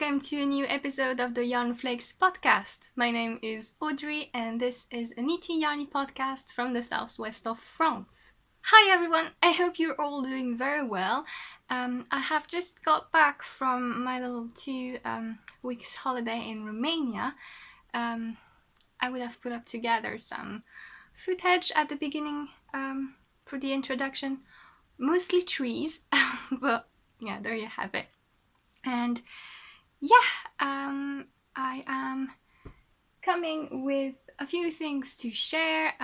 welcome to a new episode of the Yarnflakes Podcast. My name is Audrey and this is a knitty yarny podcast from the southwest of France. Hi everyone, I hope you're all doing very well. I have just got back from my little 2 weeks holiday in Romania. I would have put up together some footage at the beginning for the introduction, mostly trees, but yeah, there you have it. And I am coming with a few things to share,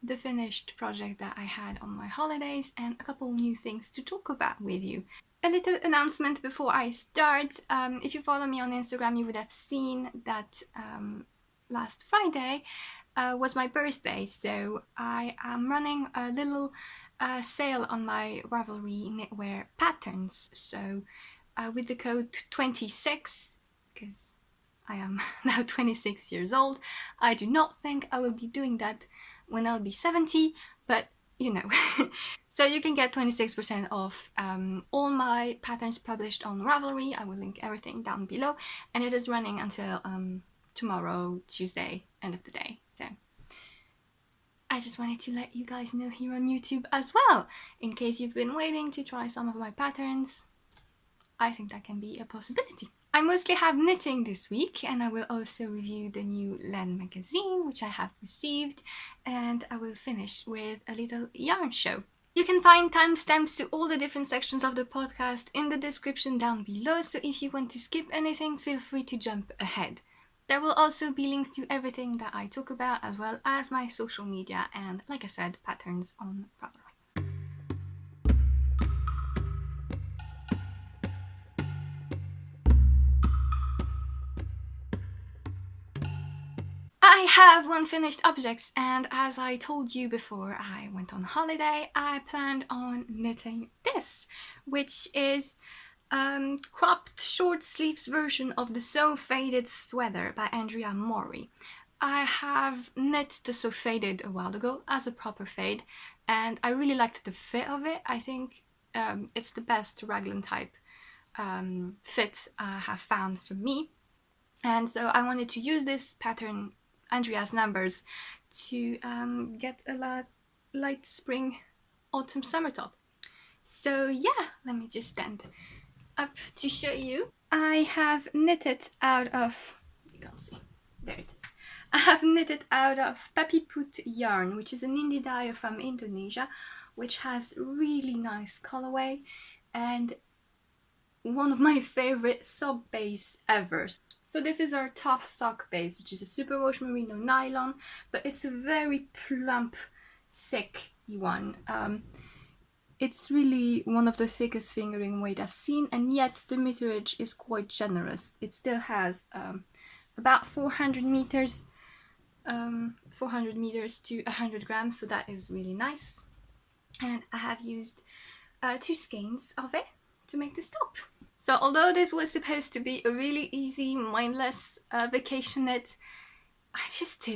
the finished project that I had on my holidays and a couple new things to talk about with you. A little announcement before I start. If you follow me on Instagram, you would have seen that last Friday was my birthday, so I am running a little sale on my Ravelry knitwear patterns. So with the code 26, because I am now 26 years old, I do not think I will be doing that when I'll be 70, but you know. So you can get 26% off all my patterns published on Ravelry. I will link everything down below, and it is running until tomorrow, Tuesday, end of the day. So I just wanted to let you guys know here on YouTube as well, in case you've been waiting to try some of my patterns. I think that can be a possibility. I mostly have knitting this week, and I will also review the new Laine magazine, which I have received, and I will finish with a little yarn show. You can find timestamps to all the different sections of the podcast in the description down below, so if you want to skip anything, feel free to jump ahead. There will also be links to everything that I talk about, as well as my social media and, like I said, patterns on Ravelry. I have one finished object, and as I told you before I went on holiday, I planned on knitting this, which is cropped short sleeves version of the So Faded sweater by Andrea Mori. I have knit the So Faded a while ago as a proper fade, and I really liked the fit of it. I think it's the best raglan type fit I have found for me, and so I wanted to use this pattern, Andrea's numbers, to get a light spring, autumn, summer top. So yeah, let me just stand up to show you. I have knitted out of, you can't see, there it is. I have knitted out of Papi Put yarn, which is an indie dye from Indonesia, which has really nice colorway and one of my favorite sock base ever. So this is our tough sock base, which is a superwash merino nylon, but it's a very plump, thick one. It's really one of the thickest fingering weight I've seen, and yet the meterage is quite generous. It still has about 400 meters to 100 grams, so that is really nice. And I have used 2 skeins of it to make this top. So although this was supposed to be a really easy, mindless vacation knit, I just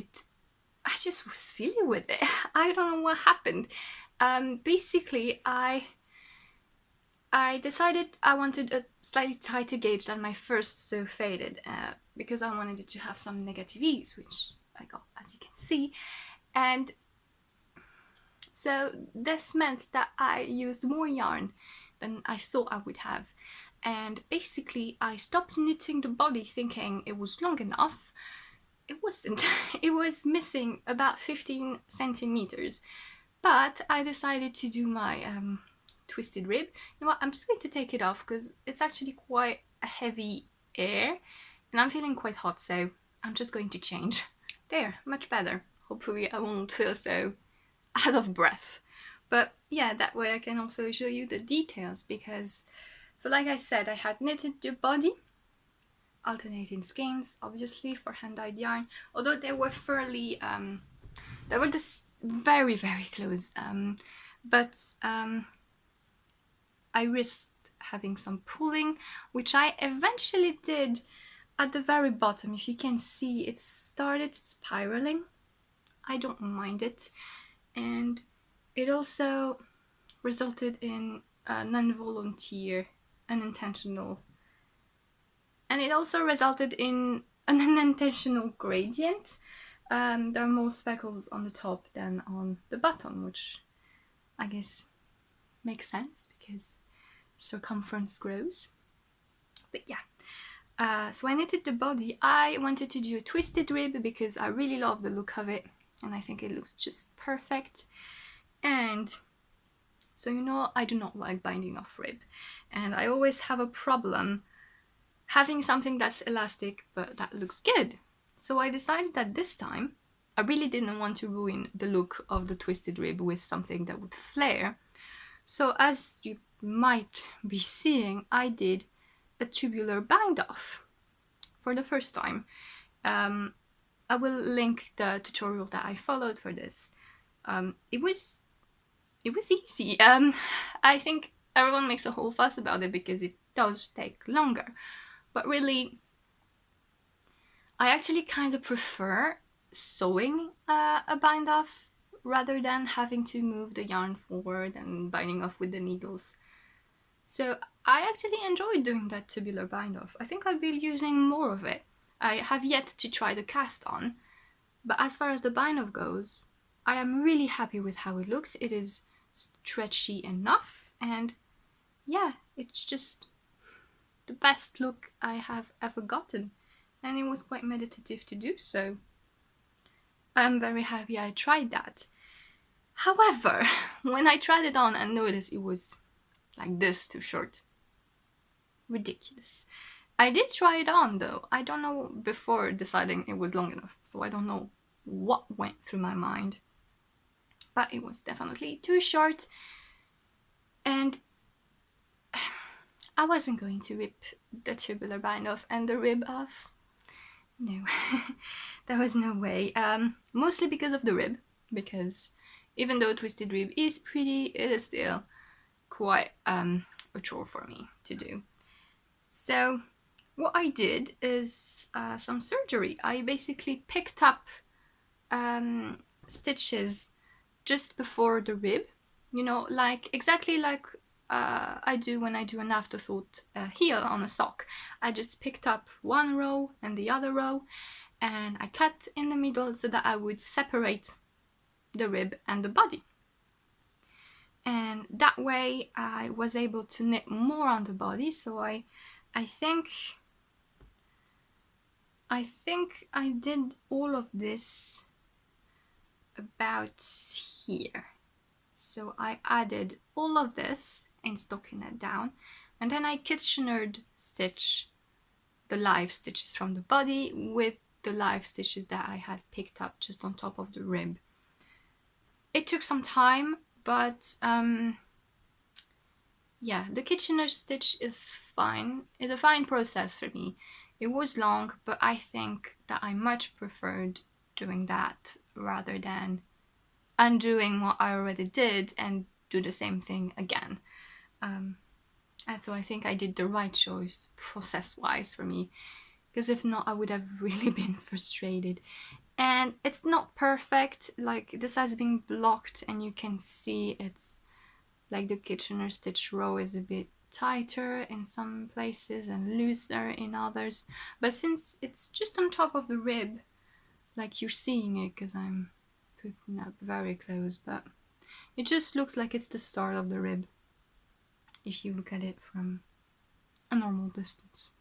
was silly with it. I don't know what happened. Basically, I decided I wanted a slightly tighter gauge than my first So Faded, because I wanted it to have some negative ease, which I got, as you can see. And so this meant that I used more yarn than I thought I would have. And basically, I stopped knitting the body thinking it was long enough. It wasn't. It was missing about 15 centimeters. But I decided to do my twisted rib. You know what, I'm just going to take it off because it's actually quite a heavy air and I'm feeling quite hot, so I'm just going to change. There, much better. Hopefully I won't feel so out of breath. But yeah, that way I can also show you the details, because, so like I said, I had knitted the body, alternating skeins, obviously, for hand-dyed yarn, although they were fairly, they were just very, very close, but I risked having some pulling, which I eventually did at the very bottom. If you can see, it started spiraling. I don't mind it, and it also resulted in a non-volunteer, unintentional And it also resulted in an unintentional gradient. There are more speckles on the top than on the bottom, which I guess makes sense because circumference grows. But yeah, so I knitted the body. I wanted to do a twisted rib because I really love the look of it and I think it looks just perfect. And so I do not like binding off rib, and I always have a problem having something that's elastic but that looks good. So I decided that this time I really didn't want to ruin the look of the twisted rib with something that would flare. So as you might be seeing, I did a tubular bind off for the first time. I will link the tutorial that I followed for this. It was easy. I think everyone makes a whole fuss about it because it does take longer. But really, I actually kind of prefer sewing a bind off rather than having to move the yarn forward and binding off with the needles. So I actually enjoyed doing that tubular bind off. I think I'll be using more of it. I have yet to try the cast on, but as far as the bind off goes, I am really happy with how it looks. It is stretchy enough, and yeah, it's just the best look I have ever gotten, and it was quite meditative to do so. I'm very happy I tried that. However, when I tried it on and noticed it was like this too short, ridiculous. I did try it on though. I don't know before deciding it was long enough, so I don't know what went through my mind, but it was definitely too short, and I wasn't going to rip the tubular bind off and the rib off. No, there was no way. Mostly because of the rib, because even though twisted rib is pretty, it is still quite a chore for me to do. So what I did is some surgery. I basically picked up stitches just before the rib, exactly like I do when I do an afterthought heel on a sock. I just picked up one row and the other row, and I cut in the middle so that I would separate the rib and the body. And that way I was able to knit more on the body, so I think I did all of this about here. So I added all of this in stockinette down, and then I Kitchenered stitch the live stitches from the body with the live stitches that I had picked up just on top of the rib. It took some time, but yeah, the Kitchener stitch is fine. It's a fine process for me. It was long, but I think that I much preferred doing that rather than undoing what I already did and do the same thing again. And so I think I did the right choice process-wise for me, because if not, I would have really been frustrated. And it's not perfect, like this has been blocked and you can see it's like the Kitchener stitch row is a bit tighter in some places and looser in others. But since it's just on top of the rib, like you're seeing it because I'm putting up very close, but it just looks like it's the start of the rib if you look at it from a normal distance.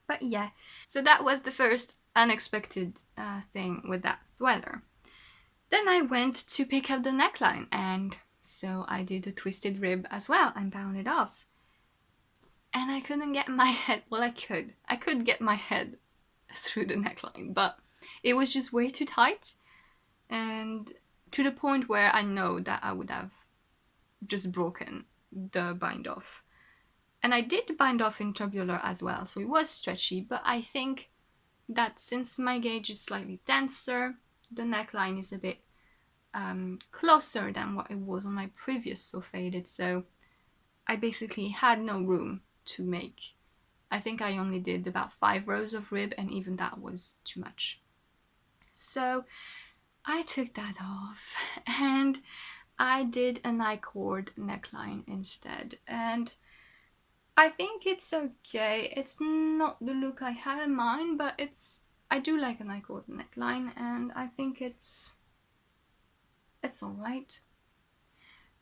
But yeah, so that was the first unexpected thing with that sweater. Then I went to pick up the neckline, and so I did a twisted rib as well and bound it off. And I couldn't get my head, well I could get my head through the neckline, but it was just way too tight, and to the point where I know that I would have just broken the bind off. And I did the bind off in tubular as well, so it was stretchy, but I think that since my gauge is slightly denser, the neckline is a bit closer than what it was on my previous sew faded, so I basically had no room to make. I think I only did about 5 rows of rib, and even that was too much. So I took that off and I did a I-cord neckline instead, and I think it's okay. It's not the look I had in mind, but I do like an I-cord neckline, and I think it's alright.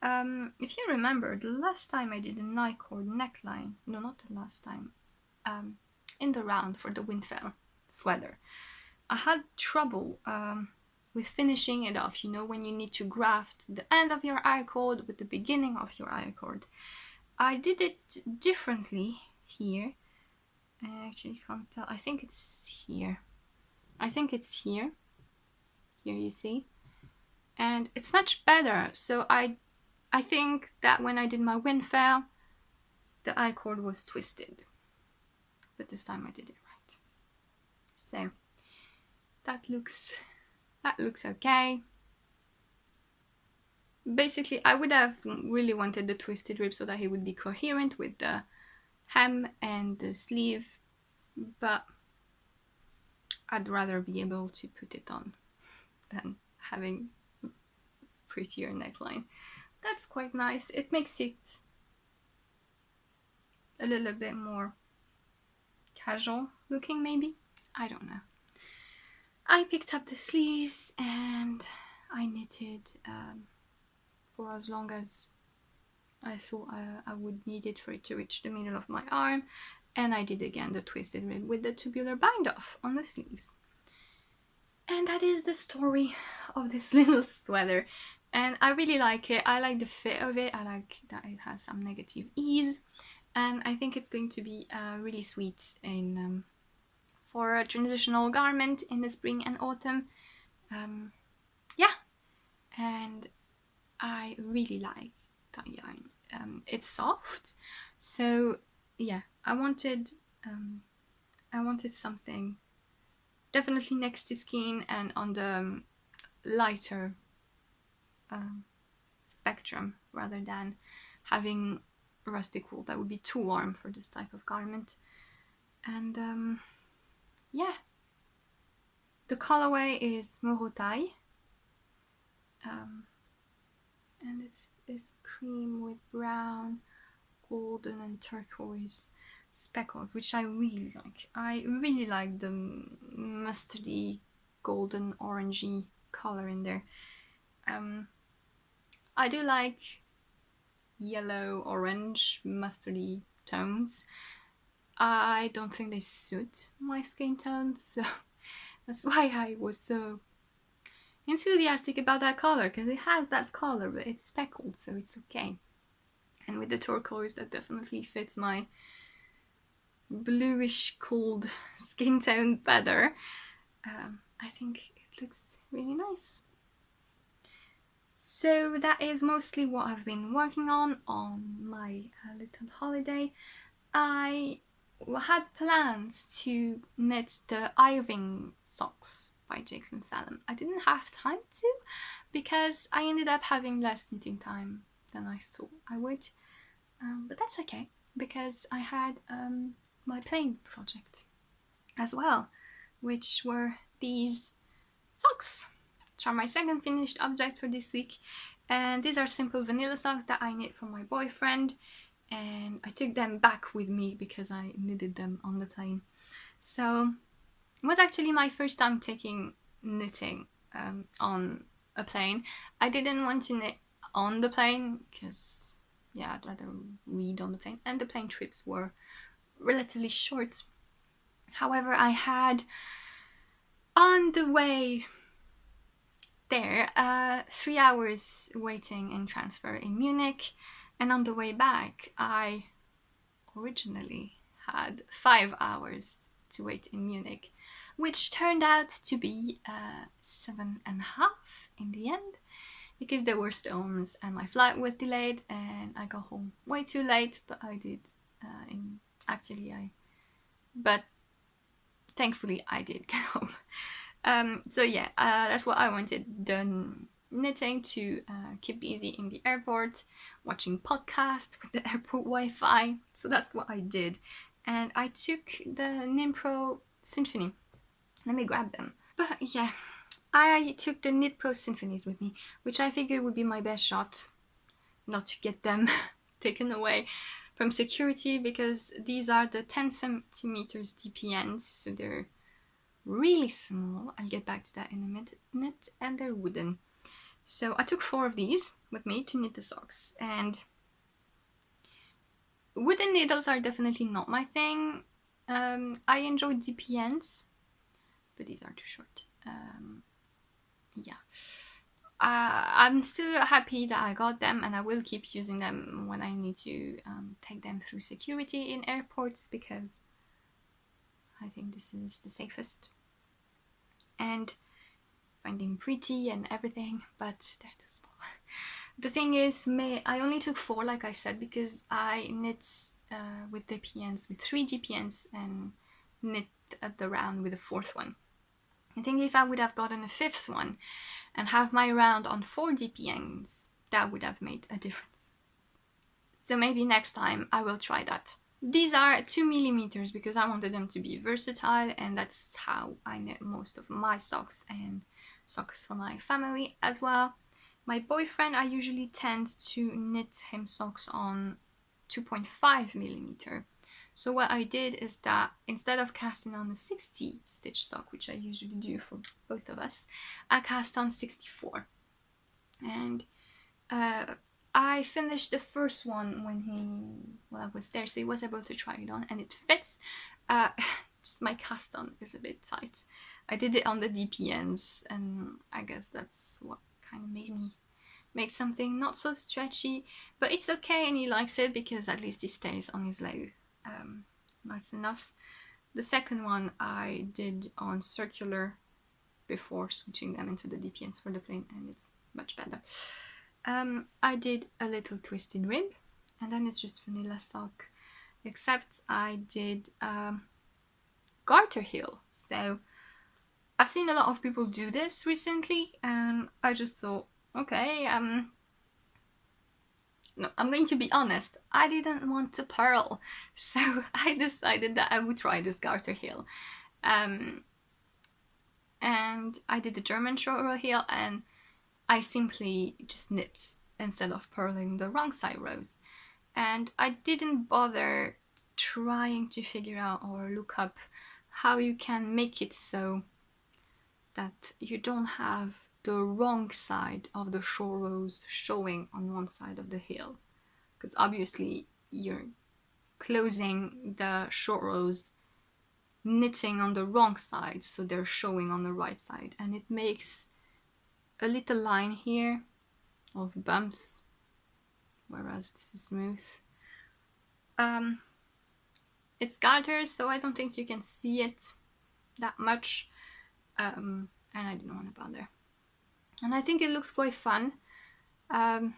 If you remember, the last time I did an I-cord neckline, no, not the last time, in the round for the Windfell sweater, I had trouble with finishing it off, when you need to graft the end of your I-cord with the beginning of your I-cord. I did it differently here. I actually can't tell. I think it's here. Here you see. And it's much better. So I think that when I did my Windfell, the I-cord was twisted. But this time I did it right. So that looks okay. Basically, I would have really wanted the twisted rib so that it would be coherent with the hem and the sleeve, but I'd rather be able to put it on than having a prettier neckline. That's quite nice. It makes it a little bit more casual looking, maybe. I don't know. I picked up the sleeves and I knitted for as long as I thought I would need it for it to reach the middle of my arm, and I did again the twisted rib with the tubular bind off on the sleeves. And that is the story of this little sweater, and I really like it. I like the fit of it. I like that it has some negative ease, and I think it's going to be really sweet in for a transitional garment in the spring and autumn. And I really like that yarn. It's soft, so yeah, I wanted something definitely next to skin and on the lighter spectrum, rather than having rustic wool that would be too warm for this type of garment. And yeah, the colorway is Morotai. And it's cream with brown, golden and turquoise speckles, which I really like. I really like the mustardy, golden, orangey color in there. I do like yellow, orange, mustardy tones. I don't think they suit my skin tone, so that's why I was so enthusiastic about that color, because it has that color, but it's speckled, so it's okay. And with the turquoise, that definitely fits my bluish cold skin tone better. I think it looks really nice. So that is mostly what I've been working on my little holiday. I had plans to knit the Irving socks by Jakes and Salem. I didn't have time to, because I ended up having less knitting time than I thought I would. But that's okay, because I had my plain project as well, which were these socks, which are my second finished object for this week. And these are simple vanilla socks that I knit for my boyfriend, and I took them back with me because I knitted them on the plane. So it was actually my first time taking knitting on a plane. I didn't want to knit on the plane because, yeah, I'd rather read on the plane, and the plane trips were relatively short. However, I had on the way there 3 hours waiting in transfer in Munich, and on the way back I originally had 5 hours to wait in Munich, which turned out to be 7.5 in the end, because there were storms and my flight was delayed and I got home way too late. But I did but thankfully I did get home. So yeah, that's what I wanted. Done knitting to keep busy in the airport, watching podcasts with the airport Wi-Fi. So that's what I did. And I took the Knitpro Symphony. Let me grab them. But yeah, I took the Knitpro Symphonies with me, which I figured would be my best shot not to get them taken away. from Security, because these are the 10 centimeters DPNs, so they're really small. I'll get back to that in a minute. And they're wooden. So I took 4 of these with me to knit the socks, and wooden needles are definitely not my thing. I enjoy DPNs, but these are too short. Yeah. I'm still happy that I got them, and I will keep using them when I need to take them through security in airports, because I think this is the safest. And find them pretty and everything, but they're too small. The thing is, I only took 4, like I said, because I knit with DPNs with 3 DPNs and knit at the round with a 4th one. I think if I would have gotten a 5th one and have my round on 4 DPNs, that would have made a difference. So maybe next time I will try that. These are 2 millimeters because I wanted them to be versatile, and that's how I knit most of my socks and socks for my family as well. My boyfriend, I usually tend to knit him socks on 2.5 millimeter. So what I did is that instead of casting on a 60 stitch sock, which I usually do for both of us, I cast on 64. And I finished the first one when I was there, so he was able to try it on, and it fits. Just my cast on is a bit tight. I did it on the DPNs, and I guess that's what kind of made me make something not so stretchy, but it's okay, and he likes it because at least it stays on his leg nice enough. The second one I did on circular before switching them into the DPNs for the plain, and it's much better. I did a little twisted rib, and then it's just vanilla sock, except I did garter heel. So I've seen a lot of people do this recently, and I just thought, okay, no, I'm going to be honest, I didn't want to purl, so I decided that I would try this garter heel. And I did the German short row heel, and I simply just knit instead of purling the wrong side rows. And I didn't bother trying to figure out or look up how you can make it so that you don't have the wrong side of the short rows showing on one side of the heel, because obviously you're closing the short rows knitting on the wrong side, so they're showing on the right side, and it makes a little line here of bumps, whereas this is smooth. It's garter, so I don't think you can see it that much, and I didn't want to bother. And I think it looks quite fun. I'm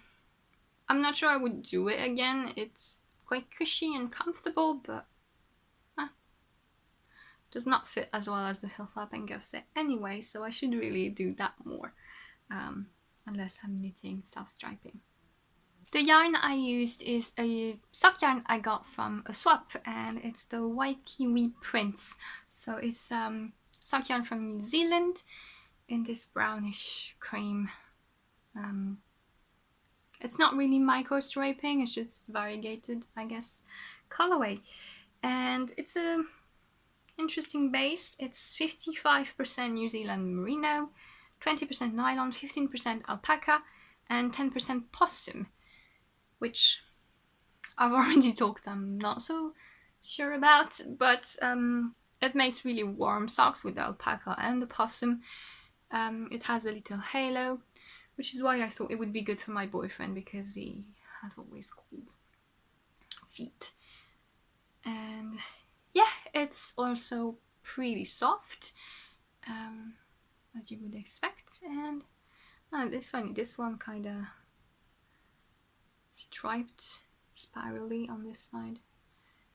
not sure I would do it again. It's quite cushy and comfortable, but does not fit as well as the heel flap and gusset anyway, so I should really do that more, unless I'm knitting self-striping. The yarn I used is a sock yarn I got from a swap, and it's the Waikiwi Prints. So it's sock yarn from New Zealand in this brownish cream. It's not really micro striping, it's just variegated, I guess, colorway. And it's a interesting base. It's 55% New Zealand merino, 20% nylon, 15% alpaca, and 10% possum, which I've already talked I'm not so sure about, but it makes really warm socks with the alpaca and the possum. It has a little halo, which is why I thought it would be good for my boyfriend, because he has always cold feet. And yeah, it's also pretty soft, as you would expect. And this one kind of striped spirally on this side.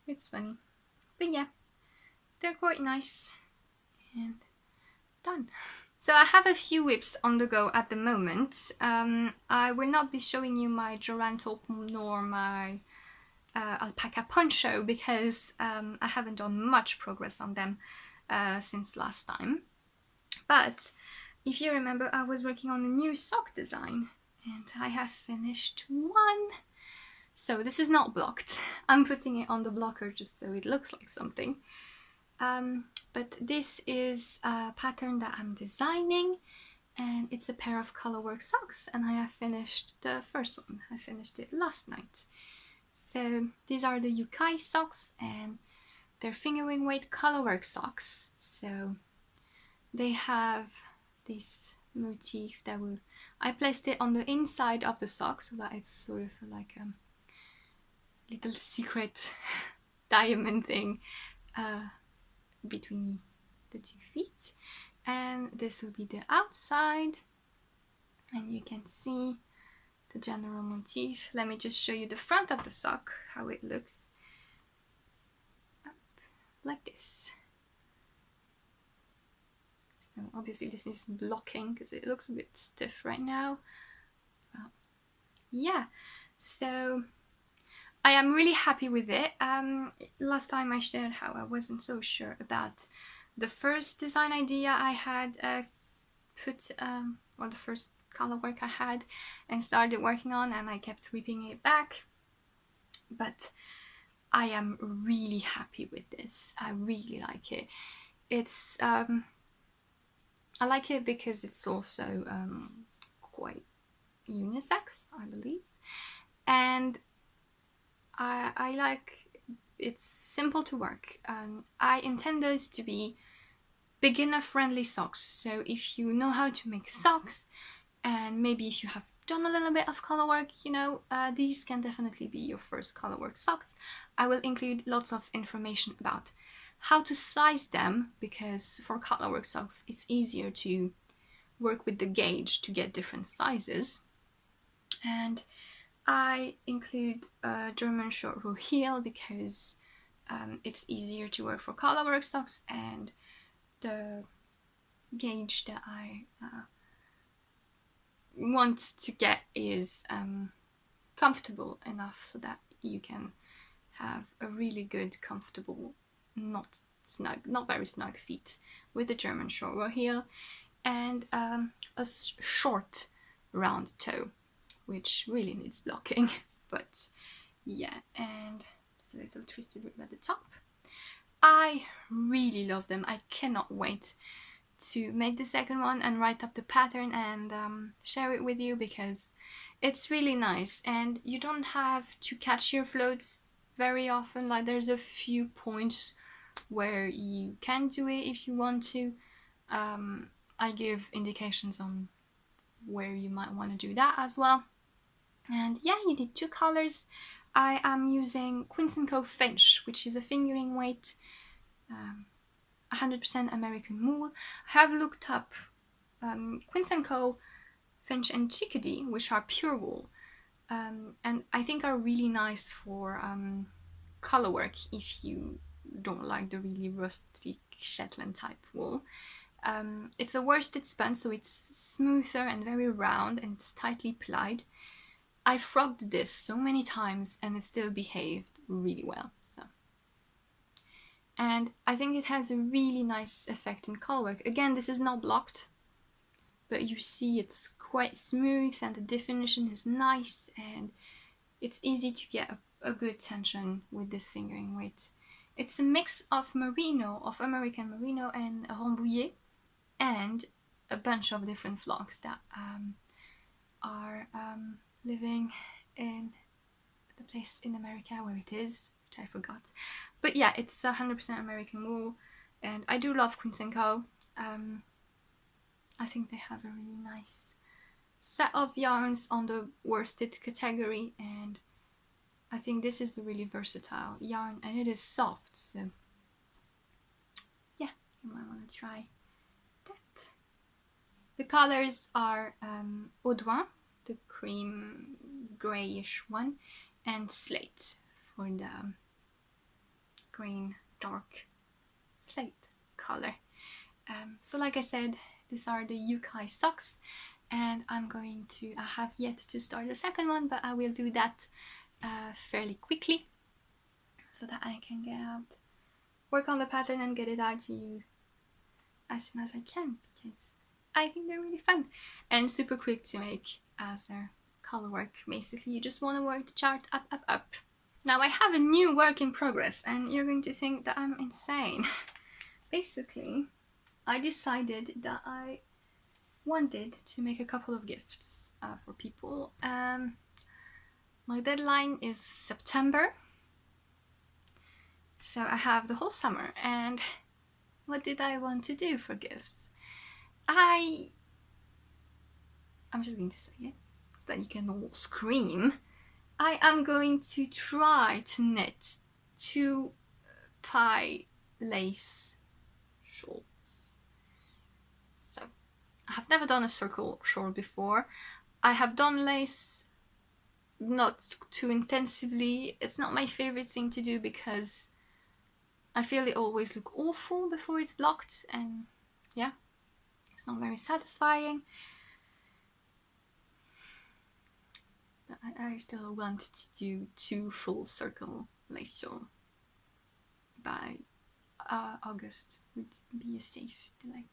It's funny, but yeah, they're quite nice. And done. So I have a few whips on the go at the moment. I will not be showing you my Joran top nor my alpaca poncho, because I haven't done much progress on them since last time. But if you remember, I was working on a new sock design, and I have finished one. So this is not blocked. I'm putting it on the blocker just so it looks like something. But this is a pattern that I'm designing, and it's a pair of colorwork socks, and I have finished the first one. I finished it last night. So these are the Yucay socks, and they're fingering weight colorwork socks. So they have this motif that I placed it on the inside of the sock so that it's sort of like a little secret diamond thing between the 2 feet. And this will be the outside, and you can see the general motif. Let me just show you the front of the sock, how it looks. Up, like this. So obviously this is blocking because it looks a bit stiff right now. Yeah, so I am really happy with it. Last time I shared how I wasn't so sure about the first design idea I had or the first color work I had and started working on, and I kept ripping it back. But I am really happy with this. I really like it. It's I like it because it's also quite unisex, I believe, and I like it's simple to work. I intend those to be beginner-friendly socks. So if you know how to make socks, and maybe if you have done a little bit of color work, these can definitely be your first color work socks. I will include lots of information about how to size them, because for color work socks it's easier to work with the gauge to get different sizes. And I include a German short row heel because it's easier to work for colorwork socks, and the gauge that I want to get is comfortable enough so that you can have a really good, comfortable, not very snug feet with the German short row heel, and a short round toe, which really needs blocking. But yeah, and it's a little twisted rib at the top. I really love them. I cannot wait to make the second one and write up the pattern and share it with you, because it's really nice and you don't have to catch your floats very often. Like, there's a few points where you can do it if you want to. I give indications on where you might want to do that as well. And yeah, you need 2 colors. I am using Quince & Co. Finch, which is a fingering weight 100% American wool. I have looked up Quince & Co. Finch and Chickadee, which are pure wool, and I think are really nice for color work if you don't like the really rustic Shetland type wool. It's a worsted spun, so it's smoother and very round, and it's tightly plied. I frogged this so many times and it still behaved really well. And I think it has a really nice effect in color work. Again, this is not blocked, but you see it's quite smooth and the definition is nice, and it's easy to get a good tension with this fingering weight. It's a mix of merino, of American merino and rambouillet, and a bunch of different flocks that are living in the place in America where it is, which I forgot. But yeah, it's 100% American wool, and I do love Quince & Co. I think they have a really nice set of yarns on the worsted category, and I think this is a really versatile yarn, and it is soft, so yeah, you might want to try that. The colors are Audouin, the cream grayish one, and Slate for the green dark slate color. So like I said, these are the Yucay socks, and I have yet to start the second one, but I will do that fairly quickly so that I can work on the pattern and get it out to you as soon as I can, because I think they're really fun and super quick to make, as they're color work. Basically, you just want to work the chart up, up, up. Now I have a new work in progress, and you're going to think that I'm insane. Basically, I decided that I wanted to make a couple of gifts for people. My deadline is September, so I have the whole summer. And what did I want to do for gifts? I'm just going to say it so that you can all scream. I am going to try to knit 2 pie lace shawls. So, I have never done a circle shawl before. I have done lace not too intensively. It's not my favorite thing to do because I feel it always looks awful before it's blocked, and yeah, it's not very satisfying. But I still want to do 2 full circle lace shawl by August. Would be a safe delay.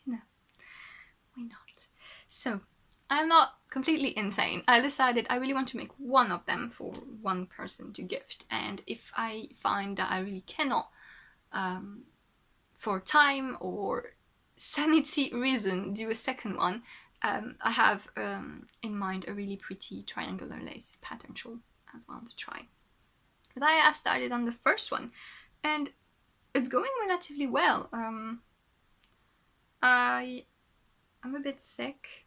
No, why not? So, I'm not completely insane. I decided I really want to make one of them for one person to gift, and if I find that I really cannot, for time or sanity reason, do a second one, I have in mind a really pretty triangular lace pattern shawl as well to try. But I have started on the first one, and it's going relatively well. I'm a bit sick.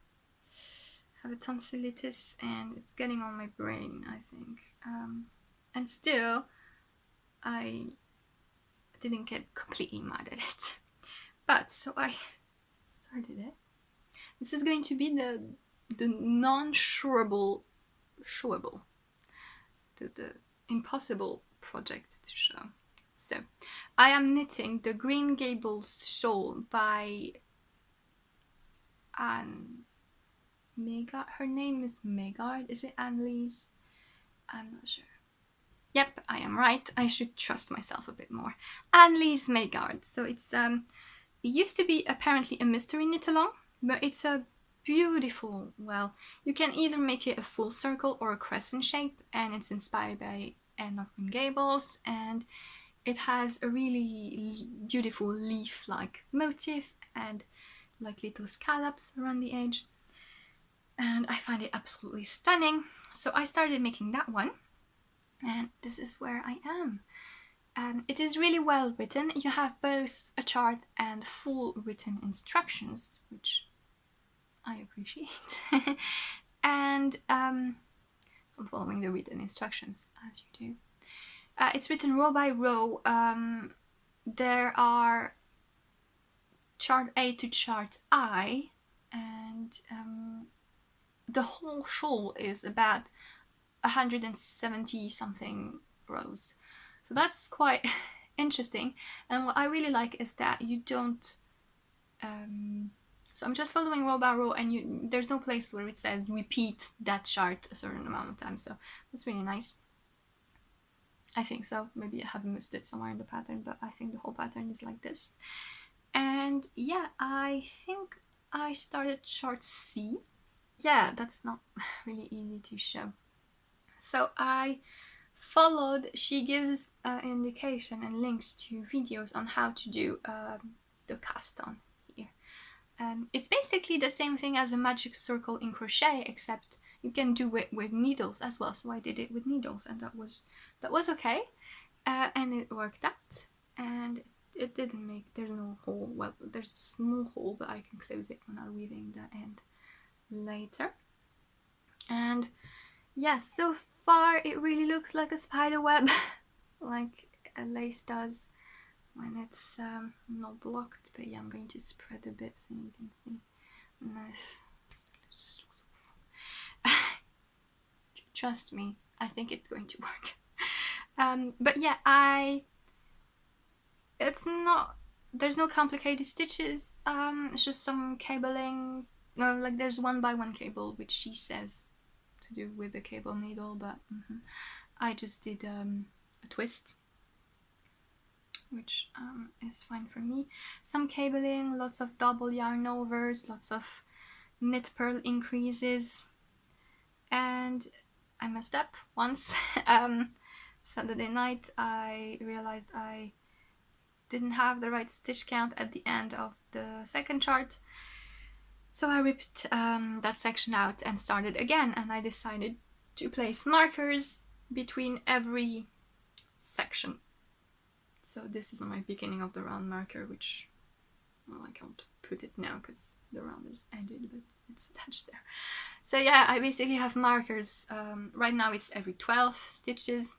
I have a tonsillitis, and it's getting on my brain, I think. And still, I didn't get completely mad at it. But, so I started it. This is going to be the non-showable, the impossible project to show. So, I am knitting the Green Gables shawl by Anne Megard. Her name is Megard. Is it Annelise? I'm not sure. Yep, I am right. I should trust myself a bit more. Annelise Megard. So it's it used to be apparently a mystery knit along, but it's a beautiful, well, you can either make it a full circle or a crescent shape, and it's inspired by Anne of Green Gables, and it has a really beautiful leaf-like motif and like little scallops around the edge, and I find it absolutely stunning. So I started making that one, and this is where I am. It is really well written. You have both a chart and full written instructions, which I appreciate. And I'm following the written instructions as you do. It's written row by row. There are chart A to chart I, and the whole shawl is about 170 something rows. So that's quite interesting. And what I really like is that you don't... so I'm just following row by row, and there's no place where it says repeat that chart a certain amount of times. So that's really nice. I think so. Maybe I have missed it somewhere in the pattern, but I think the whole pattern is like this. And yeah, I think I started chart C. Yeah, that's not really easy to show. So I followed, she gives indication and links to videos on how to do the cast on here. It's basically the same thing as a magic circle in crochet, except you can do it with needles as well. So I did it with needles, and that was okay, and it worked out. And it didn't make, there's no hole. Well, there's a small hole, but I can close it when I'm weaving the end later. And yeah, so far it really looks like a spider web, like a lace does when it's not blocked. But yeah, I'm going to spread a bit so you can see. Nice. Trust me, I think it's going to work. But yeah, there's no complicated stitches. It's just some cabling. Like there's 1x1 cable, which she says to do with the cable needle, but I just did a twist. which is fine for me. Some cabling, lots of double yarn overs, lots of knit purl increases, and I messed up once. Saturday night I realized I didn't have the right stitch count at the end of the second chart, so I ripped that section out and started again, and I decided to place markers between every section. So this is my beginning of the round marker, which, well, I can't put it now because the round is ended, but it's attached there. So yeah, I basically have markers. Right now it's every 12 stitches,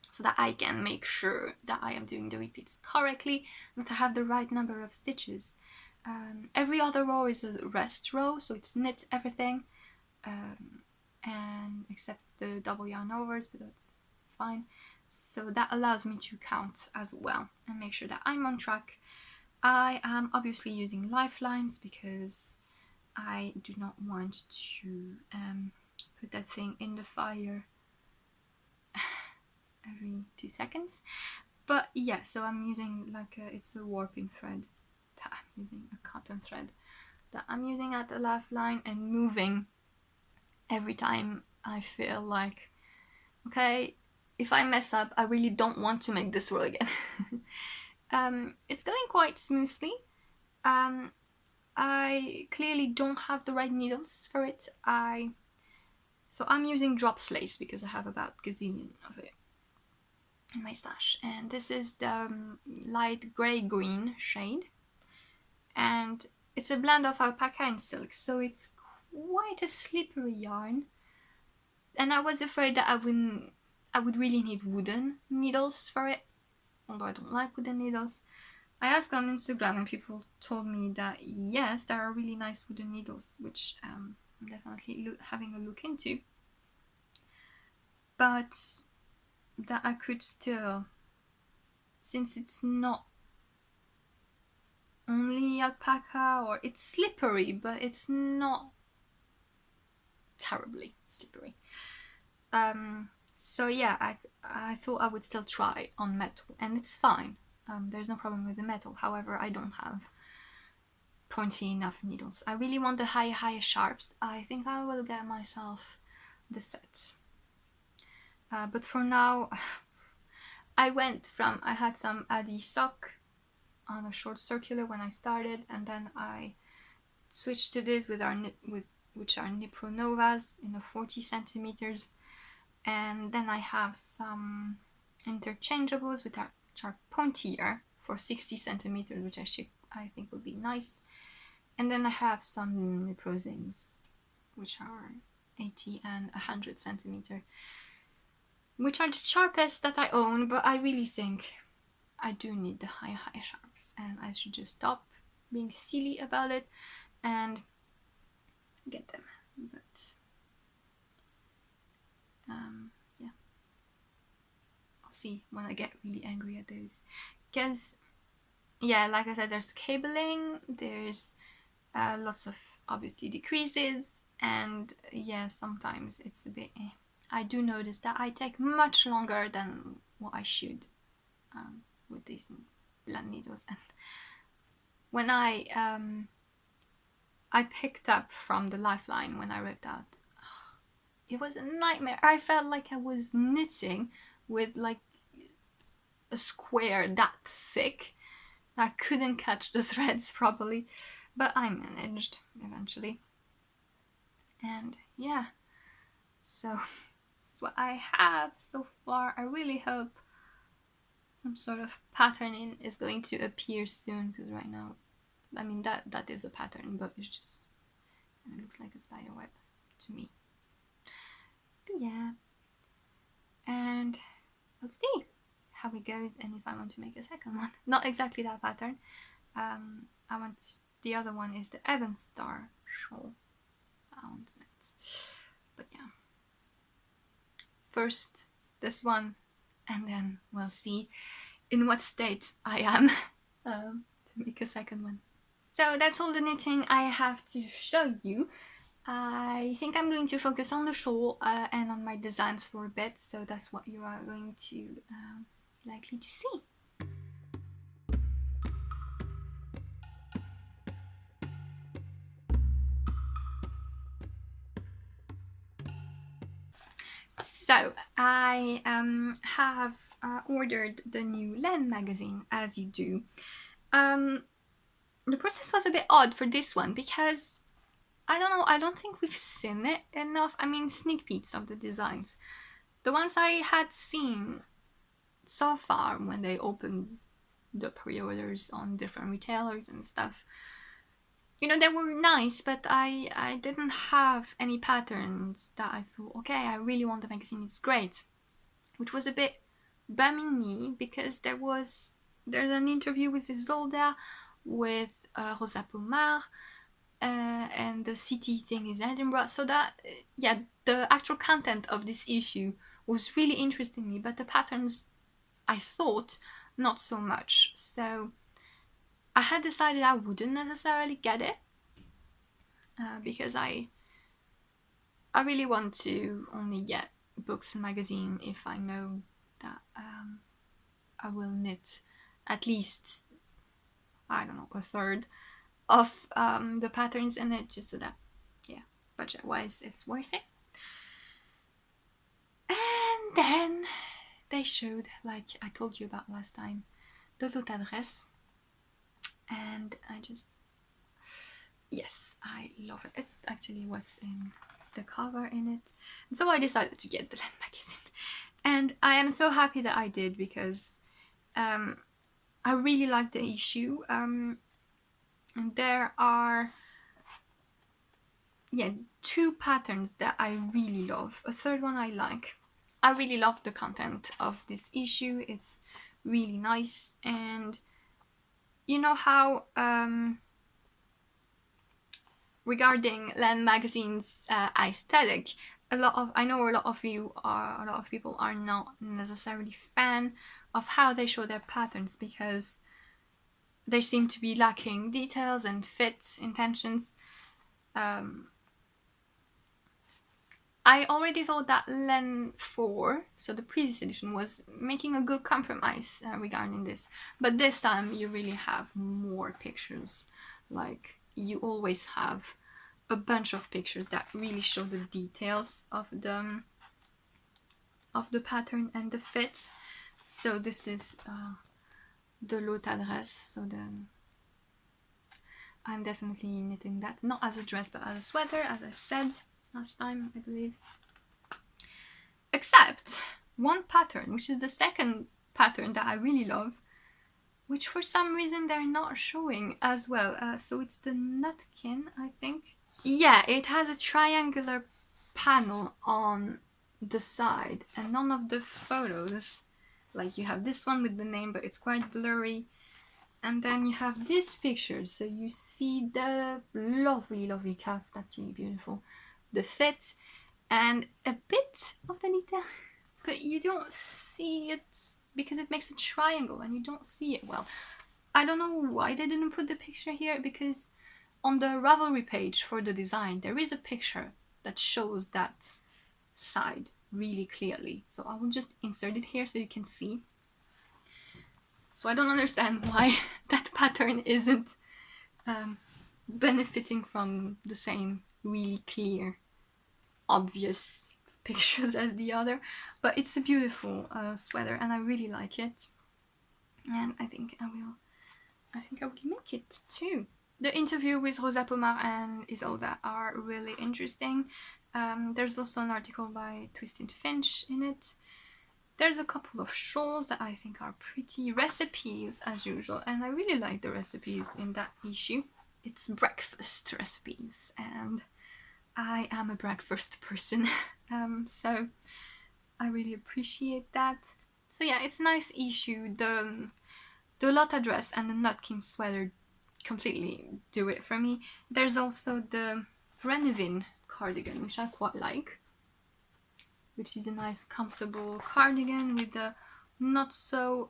so that I can make sure that I am doing the repeats correctly and that I have the right number of stitches. Every other row is a rest row, so it's knit everything, and except the double yarn overs, but that's fine. So that allows me to count as well and make sure that I'm on track. I am obviously using lifelines because I do not want to put that thing in the fire every 2 seconds. But yeah, so I'm using it's a warping thread that I'm using, a cotton thread that I'm using at the lifeline and moving every time I feel like, okay, if I mess up, I really don't want to make this row again. It's going quite smoothly. I clearly don't have the right needles for it. So I'm using drop Slate because I have about a gazillion of it in my stash. And this is the light grey-green shade. And it's a blend of alpaca and silk, so it's quite a slippery yarn. And I was afraid that I would really need wooden needles for it, although I don't like wooden needles. I asked on Instagram and people told me that yes, there are really nice wooden needles, which I'm definitely having a look into. But that I could still, since it's not only alpaca, or it's slippery, but it's not terribly slippery. So yeah, I thought I would still try on metal, and it's fine. There's no problem with the metal. However, I don't have pointy enough needles. I really want the high sharps. I think I will get myself the set. But for now, I had some Adi sock on a short circular when I started, and then I switched to this which are Nipro Novas in the 40 centimeters, and then I have some interchangeables which are pointier for 60 centimeters, which I think would be nice. And then I have some Nipro Zins, which are 80 and 100 centimeter, which are the sharpest that I own, but I really think I do need the high sharps, and I should just stop being silly about it and get them. But yeah, I'll see when I get really angry at those, because yeah, like I said, there's cabling, there's lots of obviously decreases, and yeah, sometimes it's a bit I do notice that I take much longer than what I should with these blend needles. And when I picked up from the lifeline when I ripped out, it was a nightmare. I felt like I was knitting with like a square that thick. I couldn't catch the threads properly, but I managed eventually. And yeah, so this is what I have so far. I really hope some sort of patterning is going to appear soon, because right now, I mean, that is a pattern, but it just kind of looks like a spider web to me. But yeah, and let's see how it goes, and if I want to make a second one. Not exactly that pattern. The other one is the Evan Star shawl. I want it. But yeah, first this one, and then we'll see in what state I am to make a second one. So that's all the knitting I have to show you. I think I'm going to focus on the shawl and on my designs for a bit, so that's what you are going to likely to see. So I have ordered the new Laine magazine, as you do. The process was a bit odd for this one because I don't know, I don't think we've seen it enough. I mean, sneak peeks of the designs. The ones I had seen so far when they opened the pre-orders on different retailers and stuff, you know, they were nice, but I didn't have any patterns that I thought, okay, I really want the magazine, it's great. Which was a bit bumming me because there's an interview with Isolda, with Rosa Pomar, and the city thing is Edinburgh. So that, yeah, the actual content of this issue was really interesting me, but the patterns, I thought, not so much. So I had decided I wouldn't necessarily get it because I really want to only get books and magazine if I know that I will knit at least, I don't know, a third of the patterns in it, just so that, yeah, budget-wise it's worth it. And then they showed, like I told you about last time, the lot adresse, and yes, I love it. It's actually what's in the cover in it, and so I decided to get the Laine magazine, and I am so happy that I did because I really like the issue, and there are two patterns that I really love. A third one I like. I really love the content of this issue. It's really nice, and you know how regarding Laine magazine's aesthetic, I know a lot of people are not necessarily fan of how they show their patterns because they seem to be lacking details and fit intentions. I already thought that Laine 4, so the previous edition, was making a good compromise regarding this, but this time you really have more pictures. Like, you always have a bunch of pictures that really show the details of the pattern and the fit. So this is the lot adresse, so I'm definitely knitting that, not as a dress but as a sweater, as I said last time, I believe. Except one pattern, which is the second pattern that I really love, which for some reason they're not showing as well. So it's the Nutkin, I think. Yeah, it has a triangular panel on the side, and none of the photos, like you have this one with the name but it's quite blurry, and then you have these pictures, so you see the lovely calf, that's really beautiful, the fit, and a bit of the detail, but you don't see it because it makes a triangle and you don't see it well. I don't know why they didn't put the picture here, because on the Ravelry page for the design there is a picture that shows that side really clearly, so I will just insert it here so you can see. So I don't understand why that pattern isn't benefiting from the same really clear, obvious pictures as the other, but it's a beautiful sweater and I really like it, and I think I will make it too. The interview with Rosa Pomar and Isolda are really interesting. There's also an article by Twisted Finch in it. There's a couple of shawls that I think are pretty, recipes as usual, and I really like the recipes in that issue. It's breakfast recipes, and I am a breakfast person, so I really appreciate that. So yeah, it's a nice issue. The lot adresse and the Nutkin sweater completely do it for me. There's also the Brenevin cardigan, which I quite like, which is a nice comfortable cardigan with a not so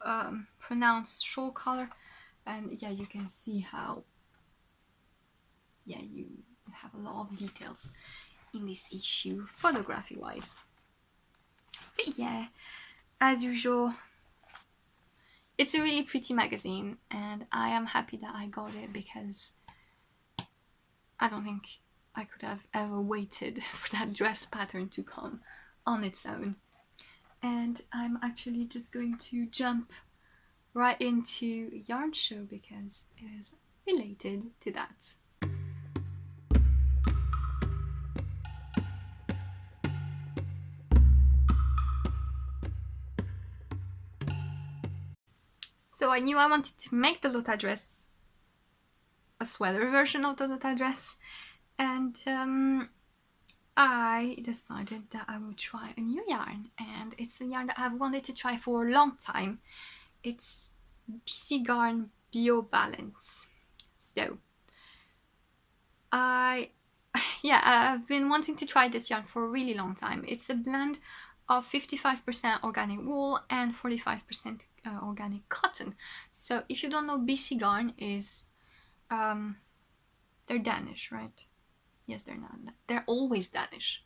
pronounced shawl color, and yeah, you can see how you have a lot of details in this issue photography wise. But yeah, as usual, it's a really pretty magazine and I am happy that I got it because I don't think I could have ever waited for that dress pattern to come on its own. and I'm actually just going to jump right into yarn show because it is related to that. So I knew I wanted to make the Lota dress a sweater version of the Lota dress, and I decided that I would try a new yarn, and it's a yarn that I've wanted to try for a long time. It's Garn Bio Balance. So I've been wanting to try this yarn for a really long time. It's a blend of 55% organic wool and 45% organic cotton. So if you don't know, BC Garn is they're Danish, right? Yes, they're not. They're always Danish.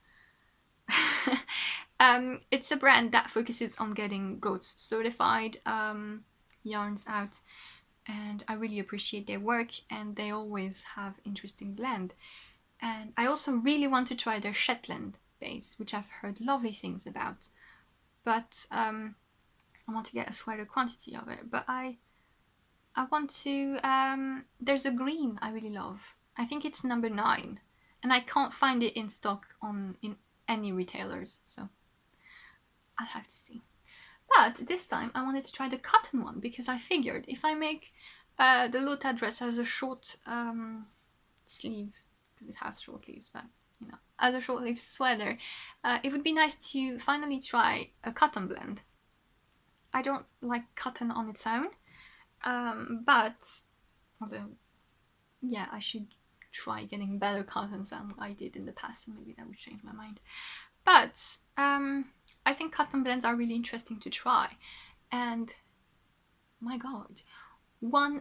It's a brand that focuses on getting goats certified yarns out, and I really appreciate their work, and they always have interesting blend. And I also really want to try their Shetland base, which I've heard lovely things about, but I want to get a sweater quantity of it. But I want to there's a green I really love. I think it's number 9, and I can't find it in stock in any retailers, so I'll have to see. But this time I wanted to try the cotton one, because I figured if I make the Lota dress as a short sleeve, because it has short sleeves, but you know, as a short sleeve sweater, it would be nice to finally try a cotton blend. I don't like cotton on its own, but although, yeah, I should try getting better cottons than I did in the past, and maybe that would change my mind. But I think cotton blends are really interesting to try, and my god,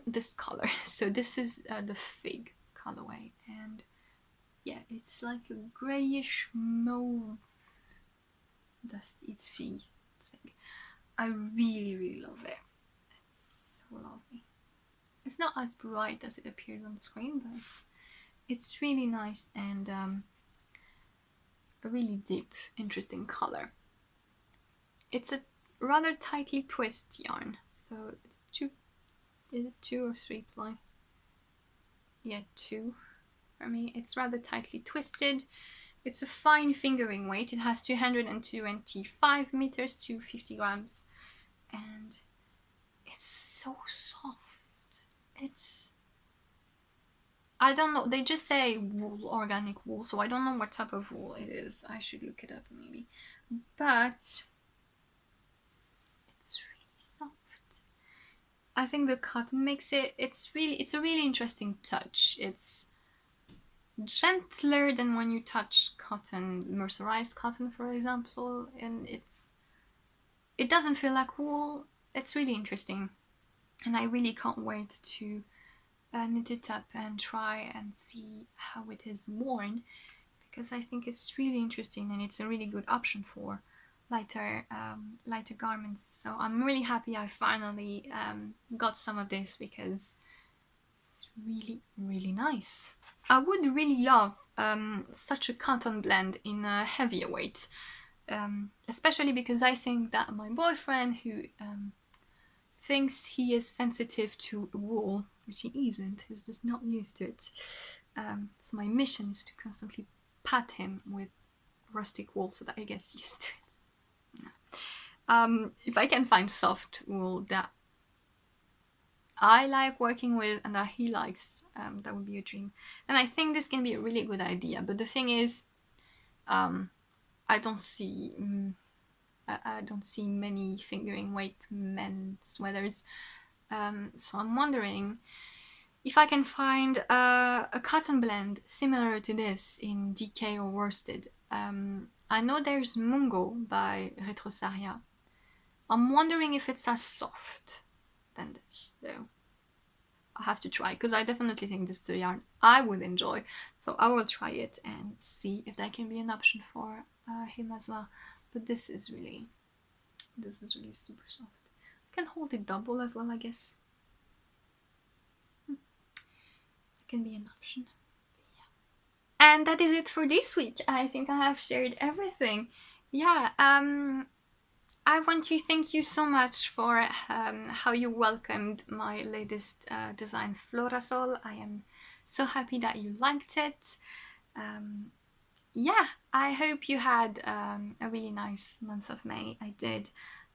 this color. So this is the Fig colorway, and yeah, it's like a grayish mauve, dusty. It's Fig. I really love it. It's so lovely. It's not as bright as it appears on screen, but it's really nice, and a really deep, interesting color. It's a rather tightly twist yarn, so it's 2, is it 2 or 3 ply? Yeah, 2 for me. It's rather tightly twisted. It's a fine fingering weight. It has 225 meters to 50 grams, and it's so soft. I don't know, they just say wool, organic wool, so I don't know what type of wool it is. I should look it up maybe. But it's really soft. I think the cotton makes it, it's a really interesting touch. It's gentler than when you touch cotton, mercerized cotton, for example, and it doesn't feel like wool. It's really interesting, and I really can't wait to knit it up and try and see how it is worn, because I think it's really interesting, and it's a really good option for lighter garments. So I'm really happy I finally got some of this, because it's really nice. I would really love such a cotton blend in a heavier weight, especially because I think that my boyfriend, who thinks he is sensitive to wool, which he isn't, he's just not used to it. So my mission is to constantly pat him with rustic wool so that he gets used to it. No. If I can find soft wool that I like working with and that he likes, that would be a dream. And I think this can be a really good idea. But the thing is, I don't see many fingering weight men sweaters. So I'm wondering if I can find a cotton blend similar to this in DK or worsted. I know there's Mungo by Retrosaria. I'm wondering if it's as soft than this, though. I'll have to try, because I definitely think this is a yarn I would enjoy. So I will try it and see if that can be an option for him as well. But this is really super soft. I can hold it double as well, I guess. It can be an option. Yeah. And that is it for this week. I think I have shared everything. Yeah, I want to thank you so much for how you welcomed my latest design, Florasol. I am so happy that you liked it. Yeah, I hope you had a really nice month of May. I did.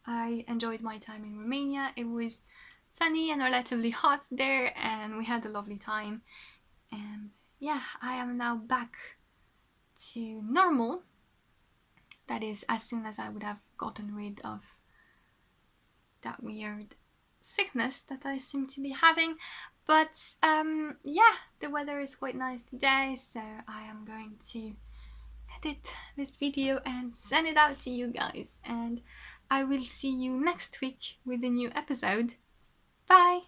I enjoyed my time in Romania. It was sunny and relatively hot there, and we had a lovely time. And yeah, I am now back to normal. That is, as soon as I would have gotten rid of that weird sickness that I seem to be having. But yeah, the weather is quite nice today, so I am going to edit this video and send it out to you guys. And I will see you next week with a new episode. Bye!